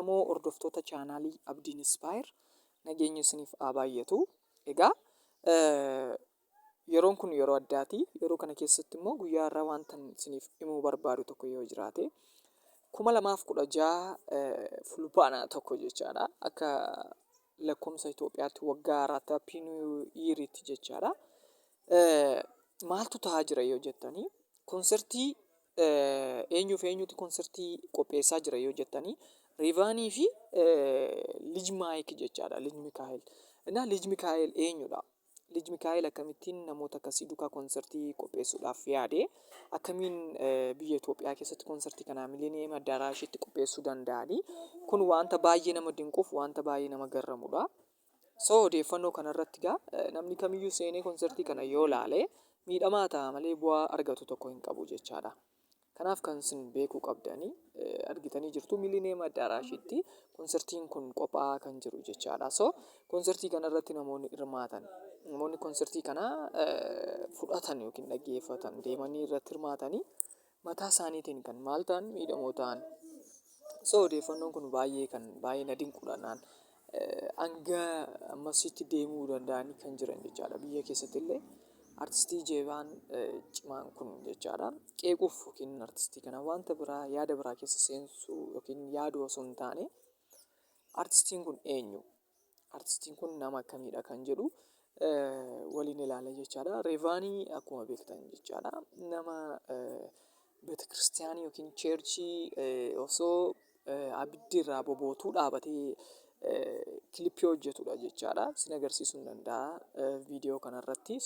Jaallatamoo hordoftoota chaanaalii Abdiin Inspire nageenya isiniif haa baay'atu. Egaa yeroon kun yeroo addaati. Yeroo kana keessatti immoo guyyaa irraa wanta isiniif himuu barbaadu tokko yoo jiraate 2016 fulbaana tokko jechaadha. Akka lakkoofsa Itoophiyaatti waggaa haaraatti Happy New Year'tti jechaadha. Maaltu ta'aa jira yoo jettanii konsertii eenyuti konsertii qopheessaa jira yoo jettanii Rivaanii fi Lij Maayik jechaadha. Lij Mikaa'el. Lij Mikaa'el eenyudha? Lij Mikaa'el akkamittiin namoota akkasii duukaa konsertii qopheessuudhaaf yaade? Akkamiin biyya Itoophiyaa keessatti konsertii kana Miilineem Addaaraashitti qopheessuu danda'ani? Kun wanta baay'ee nama dinquuf wanta baay'ee nama garramudha. Odeeffannoo kanarratti namni kamiyyuu seenee konsertii kana yoo ilaale miidhamaa ta'a malee bu'aa argatu tokko hin qabu jechaadha. Kanaaf kan isin beekuu qabdanii argitanii jirtu Miilineem Addaaraashitti konsertiin kun qophaa'aa kan jiru jechaadha. Konsertii kanarratti namoonni hirmaatan, namoonni konsertii kana fudhatan yookiin dhaggeeffatan deemanii irratti hirmaatanii mataa isaaniitiin kan maal ta'an miidhamoo ta'an. Odeeffannoon kun baay'ee na dinquudhaan hanga ammasitti deemuu danda'anii kan jiran jechaadha. Biyya keessatti illee artistii Jeebaan cimaan kun jechaadha. Qeequuf yookiin artistii kana wanta biraa yaada biraa keessa seensuu yookiin yaaduu osoo hin taane artistiin kun eenyu? Artistiin kun nama akkamiidha kan jedhu waliin ilaala jechaadha. Rivaanii akkuma beektan jechaadha. Nama beetakiristaanii yookiin cheerchii osoo abiddi irraa bobootuu dhaabatee kilippii hojjetudha jechaadha. Sin agarsiisuu hin danda'a viidiyoo kanarratti.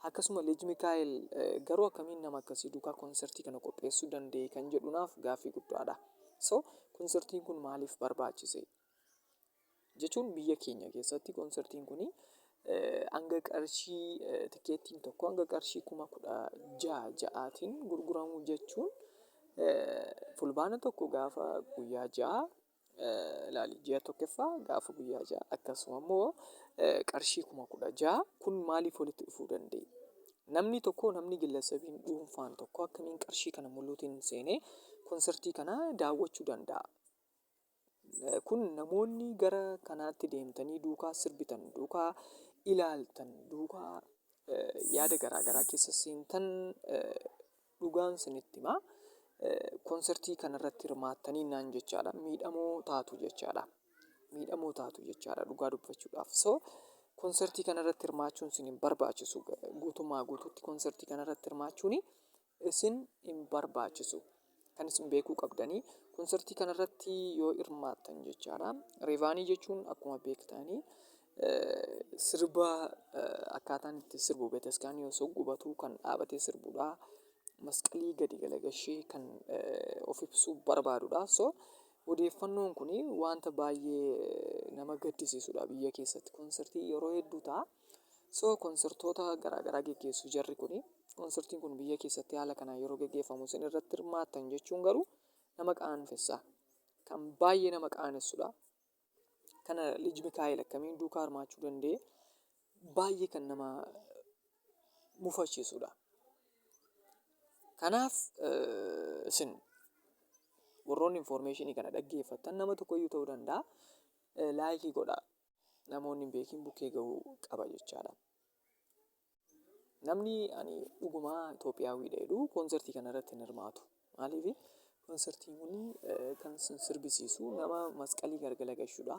Akkasuma Lij Mikaa'el garuu akkamiin nama akkasii duukaa konsertii kana qopheessuu danda'e kan jedhunaaf gaaffii guddaadha. Konsertiin kun maaliif barbaachise? Jechuun biyya keenya keessatti konsertiin kun hanga qarshii tikeettiin tokko hanga qarshii 16,000tiin gurguramu jechuun fulbaana tokko gaafa guyyaa 6 ji'a tokkoffaa gaafa guyyaa 6 akkasuma immoo qarshii 16,000 kun maaliif walitti dhufuu danda'e? Namni tokko namni gilaasabiin dhuunfaan tokko akkamiin qarshii kana mul'uutiin seenee konsertii kana daawwachuu danda'a? Kun namoonni gara kanaatti deemtanii duukaa sirbitan, duukaa ilaaltan, duukaa yaada garaagaraa keessa seentan dhugaan isinitti hima. Konsertii kanarratti hirmaattanii naan jechaadha. Miidhamoo taatu jechaadha. Miidhamoo taatu jechaadha dhugaa dubbachuudhaaf. Konsertii kanarratti hirmaachuun isin hin barbaachisu. Guutummaa guutuutti konsertii kanarratti hirmaachuun isin hin barbaachisu. Kan isin beekuu qabdanii konsertii kanarratti yoo hirmaattan jechaadha. Rivaanii jechuun akkuma beektanii sirba akkaataan itti sirbu beetaskaanii osoo gubatuu kan dhaabatee sirbudha. Masqalii gadi galagashee kan of ibsuu barbaadudha. Odeeffannoon kun wanta baay'ee nama gaddisiisudha biyya keessatti. Konsertii yeroo hedduu ta'a. Konsertoota garaagaraa geggeessu jarri kun konsertiin kun biyya keessatti haala kanaan yeroo geggeeffamu isin irratti hirmaattan jechuun garuu nama qaanfessa. Kan baay'ee nama qaanessudha. Kana Lij Mikaa'el akkamiin duukaa hirmaachuu danda'e? Baay'ee kan nama mufachiisudha. Kanaaf isin warroonni informationii kana dhaggeeffattan nama tokkoyyuu ta'uu danda'a. Laayikii godhaa. Namoonni hin beekin bukkee gahuu qaba jechaadha. Namni ani dhugumaa Itoophiyaawwiidha jedhu konsertii kanarratti hin hirmaatu. Maaliif konsertiin kun kan sirbisiisu nama masqalii galgala gashuudha.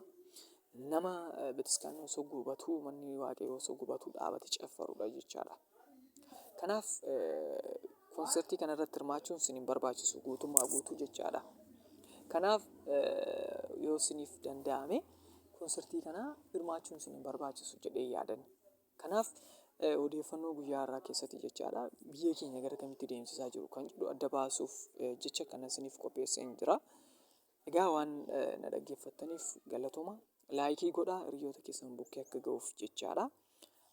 Nama beetaskaanii osoo gubatuu manni waaqayyoo osoo gubatuu dhaabatee caffarudha jechaadha. Kanaaf konsertii kanarratti hirmaachuun isin hin barbaachisu guutummaa guutuu jechaadha. Kanaaf yoo isiniif danda'ame konsertii kana hirmaachuun isin hin barbaachisu jedhee yaadan. Kanaaf odeeffannoo guyyaa har'aa keessatti jechaadha biyya keenya gara kamitti deemsisaa jiru kan jedhu adda baasuuf jecha kana isiniif qopheessee jira. Egaa waan na dhaggeeffattaniif galatooma. Laayikii godhaa hiriyoota keessan bukkee akka gahuuf jechaadha.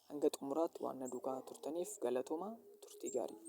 Hanga xumuraatti waan na duukaa turtaniif galatooma. Turtii gaarii.